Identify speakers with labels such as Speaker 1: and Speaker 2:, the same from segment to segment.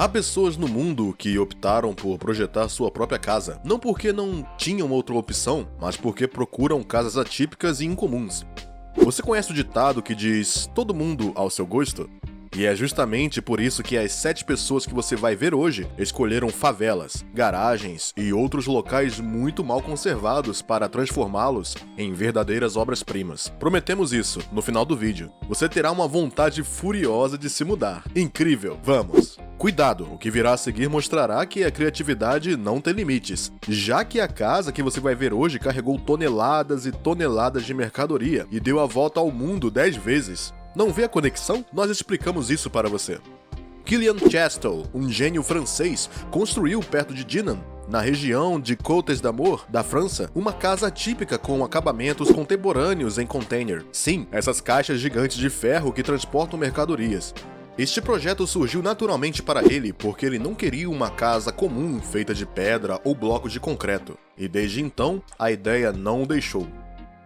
Speaker 1: Há pessoas no mundo que optaram por projetar sua própria casa, não porque não tinham outra opção, mas porque procuram casas atípicas e incomuns. Você conhece o ditado que diz "todo mundo ao seu gosto"? E é justamente por isso que as 7 pessoas que você vai ver hoje escolheram favelas, garagens e outros locais muito mal conservados para transformá-los em verdadeiras obras-primas. Prometemos isso no final do vídeo. Você terá uma vontade furiosa de se mudar. Incrível, vamos! Cuidado, o que virá a seguir mostrará que a criatividade não tem limites, já que a casa que você vai ver hoje carregou toneladas e toneladas de mercadoria e deu a volta ao mundo 10 vezes. Não vê a conexão? Nós explicamos isso para você. Kilian Chastel, um gênio francês, construiu perto de Dinan, na região de Côtes d'Amour, da França, uma casa típica com acabamentos contemporâneos em container. Sim, essas caixas gigantes de ferro que transportam mercadorias. Este projeto surgiu naturalmente para ele porque ele não queria uma casa comum feita de pedra ou blocos de concreto, e desde então a ideia não o deixou.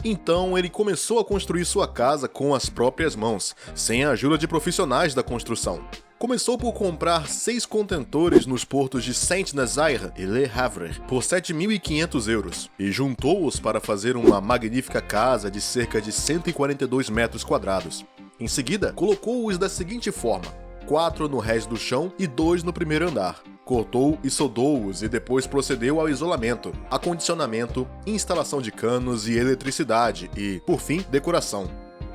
Speaker 1: Então ele começou a construir sua casa com as próprias mãos, sem a ajuda de profissionais da construção. Começou por comprar 6 contentores nos portos de Saint-Nazaire e Le Havre por 7.500 euros e juntou-os para fazer uma magnífica casa de cerca de 142 metros quadrados. Em seguida, colocou-os da seguinte forma: 4 no resto do chão e 2 no primeiro andar. Cortou e soldou-os e depois procedeu ao isolamento, acondicionamento, instalação de canos e eletricidade e, por fim, decoração.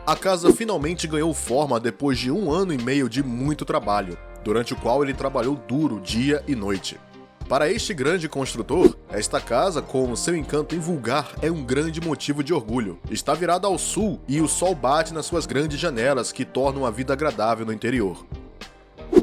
Speaker 1: A casa finalmente ganhou forma depois de 1 ano e meio de muito trabalho, durante o qual ele trabalhou duro dia e noite. Para este grande construtor, esta casa, com seu encanto invulgar, é um grande motivo de orgulho. Está virada ao sul e o sol bate nas suas grandes janelas que tornam a vida agradável no interior.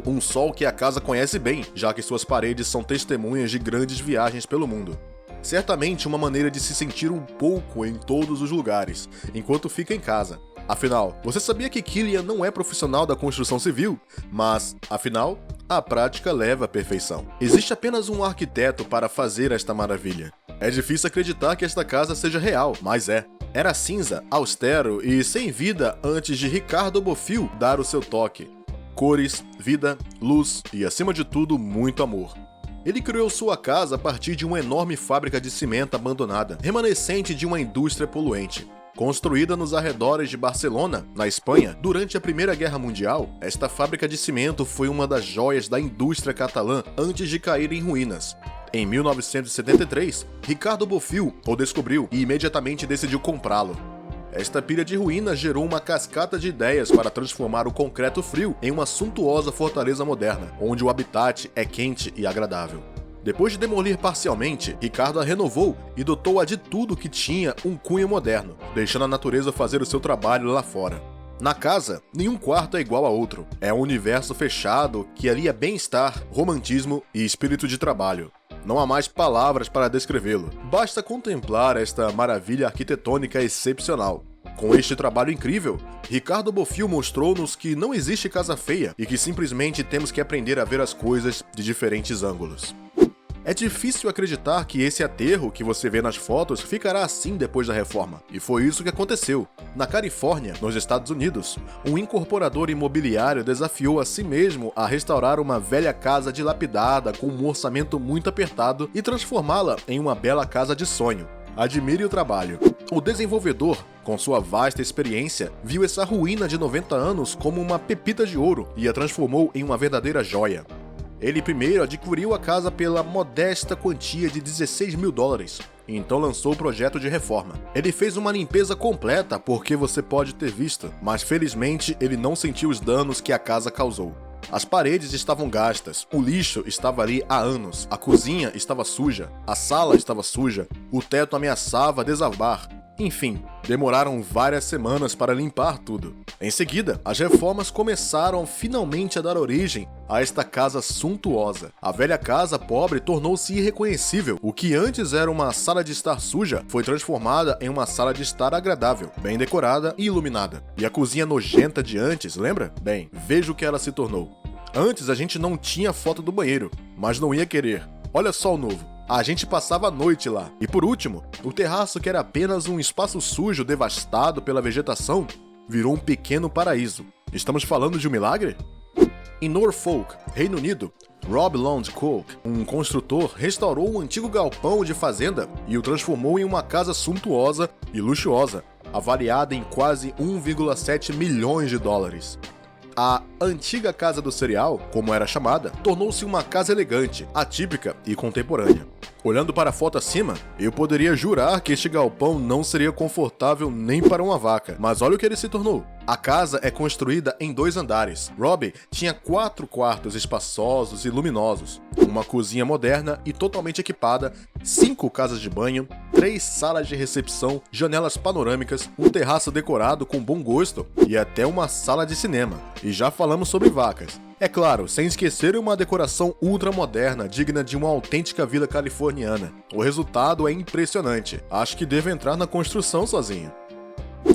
Speaker 1: Um sol que a casa conhece bem, já que suas paredes são testemunhas de grandes viagens pelo mundo. Certamente uma maneira de se sentir um pouco em todos os lugares, enquanto fica em casa. Afinal, você sabia que Kilian não é profissional da construção civil? Mas, afinal, a prática leva à perfeição. Existe apenas um arquiteto para fazer esta maravilha. É difícil acreditar que esta casa seja real, mas é. Era cinza, austero e sem vida antes de Ricardo Bofill dar o seu toque. Cores, vida, luz e, acima de tudo, muito amor. Ele criou sua casa a partir de uma enorme fábrica de cimento abandonada, remanescente de uma indústria poluente. Construída nos arredores de Barcelona, na Espanha, durante a Primeira Guerra Mundial, esta fábrica de cimento foi uma das joias da indústria catalã antes de cair em ruínas. Em 1973, Ricardo Bofill o descobriu e imediatamente decidiu comprá-lo. Esta pilha de ruínas gerou uma cascata de ideias para transformar o concreto frio em uma suntuosa fortaleza moderna, onde o habitat é quente e agradável. Depois de demolir parcialmente, Ricardo a renovou e dotou-a de tudo que tinha um cunho moderno, deixando a natureza fazer o seu trabalho lá fora. Na casa, nenhum quarto é igual a outro. É um universo fechado que alia bem-estar, romantismo e espírito de trabalho. Não há mais palavras para descrevê-lo. Basta contemplar esta maravilha arquitetônica excepcional. Com este trabalho incrível, Ricardo Bofill mostrou-nos que não existe casa feia e que simplesmente temos que aprender a ver as coisas de diferentes ângulos. É difícil acreditar que esse aterro que você vê nas fotos ficará assim depois da reforma. E foi isso que aconteceu. Na Califórnia, nos Estados Unidos, um incorporador imobiliário desafiou a si mesmo a restaurar uma velha casa dilapidada com um orçamento muito apertado e transformá-la em uma bela casa de sonho. Admire o trabalho. O desenvolvedor, com sua vasta experiência, viu essa ruína de 90 anos como uma pepita de ouro e a transformou em uma verdadeira joia. Ele primeiro adquiriu a casa pela modesta quantia de $16.000, e então lançou o projeto de reforma. Ele fez uma limpeza completa porque você pode ter visto, mas felizmente ele não sentiu os danos que a casa causou. As paredes estavam gastas, o lixo estava ali há anos, a cozinha estava suja, a sala estava suja, o teto ameaçava desabar. Enfim, demoraram várias semanas para limpar tudo. Em seguida, as reformas começaram finalmente a dar origem a esta casa suntuosa. A velha casa pobre tornou-se irreconhecível. O que antes era uma sala de estar suja foi transformada em uma sala de estar agradável, bem decorada e iluminada. E a cozinha nojenta de antes, lembra? Bem, veja o que ela se tornou. Antes a gente não tinha foto do banheiro, mas não ia querer. Olha só o novo. A gente passava a noite lá. E por último, o terraço, que era apenas um espaço sujo devastado pela vegetação, virou um pequeno paraíso. Estamos falando de um milagre? Em Norfolk, Reino Unido, Rob Lundquist, um construtor, restaurou um antigo galpão de fazenda e o transformou em uma casa suntuosa e luxuosa, avaliada em quase 1,7 milhões de dólares. A antiga casa do cereal, como era chamada, tornou-se uma casa elegante, atípica e contemporânea. Olhando para a foto acima, eu poderia jurar que este galpão não seria confortável nem para uma vaca, mas olha o que ele se tornou. A casa é construída em 2 andares. Rob tinha 4 quartos espaçosos e luminosos, uma cozinha moderna e totalmente equipada, 5 casas de banho, 3 salas de recepção, janelas panorâmicas, um terraço decorado com bom gosto e até uma sala de cinema. E já falamos sobre vacas. É claro, sem esquecer uma decoração ultramoderna, digna de uma autêntica vila californiana. O resultado é impressionante. Acho que devo entrar na construção sozinho.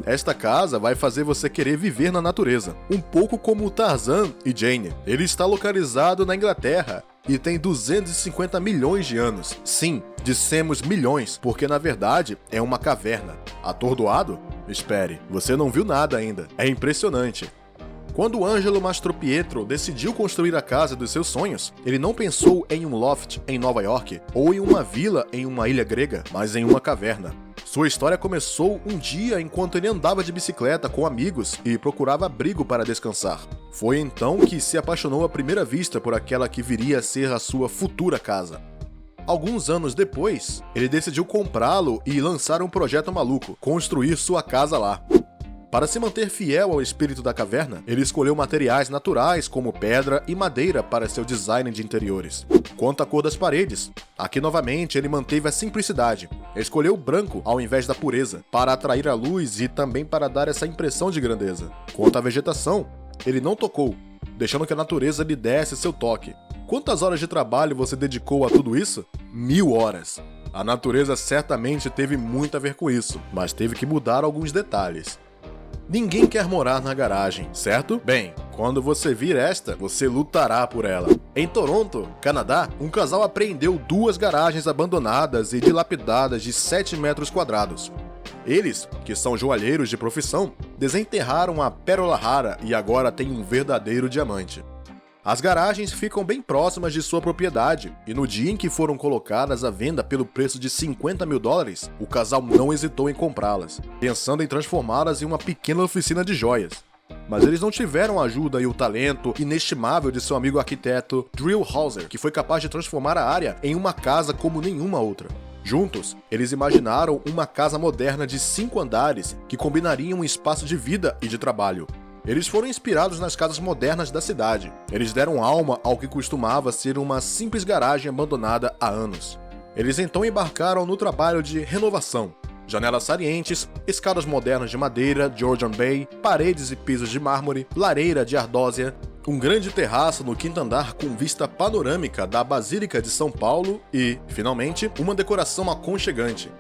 Speaker 1: Esta casa vai fazer você querer viver na natureza, um pouco como Tarzan e Jane. Ele está localizado na Inglaterra e tem 250 milhões de anos. Sim, dissemos milhões, porque na verdade é uma caverna. Atordoado? Espere, você não viu nada ainda. É impressionante. Quando Angelo Mastropietro decidiu construir a casa dos seus sonhos, ele não pensou em um loft em Nova York ou em uma vila em uma ilha grega, mas em uma caverna. Sua história começou um dia enquanto ele andava de bicicleta com amigos e procurava abrigo para descansar. Foi então que se apaixonou à primeira vista por aquela que viria a ser a sua futura casa. Alguns anos depois, ele decidiu comprá-lo e lançar um projeto maluco, construir sua casa lá. Para se manter fiel ao espírito da caverna, ele escolheu materiais naturais como pedra e madeira para seu design de interiores. Quanto à cor das paredes, aqui novamente ele manteve a simplicidade. Escolheu branco ao invés da pureza, para atrair a luz e também para dar essa impressão de grandeza. Quanto à vegetação, ele não tocou, deixando que a natureza lhe desse seu toque. Quantas horas de trabalho você dedicou a tudo isso? 1000 horas. A natureza certamente teve muito a ver com isso, mas teve que mudar alguns detalhes. Ninguém quer morar na garagem, certo? Bem, quando você vir esta, você lutará por ela. Em Toronto, Canadá, um casal apreendeu 2 garagens abandonadas e dilapidadas de 7 metros quadrados. Eles, que são joalheiros de profissão, desenterraram a pérola rara e agora têm um verdadeiro diamante. As garagens ficam bem próximas de sua propriedade, e no dia em que foram colocadas à venda pelo preço de 50 mil dólares, o casal não hesitou em comprá-las, pensando em transformá-las em uma pequena oficina de joias. Mas eles não tiveram a ajuda e o talento inestimável de seu amigo arquiteto Drew Hauser, que foi capaz de transformar a área em uma casa como nenhuma outra. Juntos, eles imaginaram uma casa moderna de 5 andares que combinaria um espaço de vida e de trabalho. Eles foram inspirados nas casas modernas da cidade. Eles deram alma ao que costumava ser uma simples garagem abandonada há anos. Eles então embarcaram no trabalho de renovação. Janelas salientes, escadas modernas de madeira, Georgian Bay, paredes e pisos de mármore, lareira de ardósia, um grande terraço no 5º andar com vista panorâmica da Basílica de São Paulo e, finalmente, uma decoração aconchegante.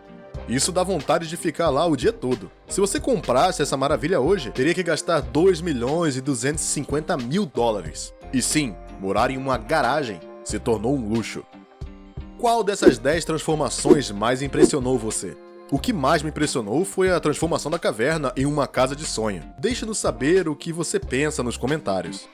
Speaker 1: Isso dá vontade de ficar lá o dia todo. Se você comprasse essa maravilha hoje, teria que gastar 2 milhões e 250 mil dólares. E sim, morar em uma garagem se tornou um luxo. Qual dessas 10 transformações mais impressionou você? O que mais me impressionou foi a transformação da caverna em uma casa de sonho. Deixe-nos saber o que você pensa nos comentários.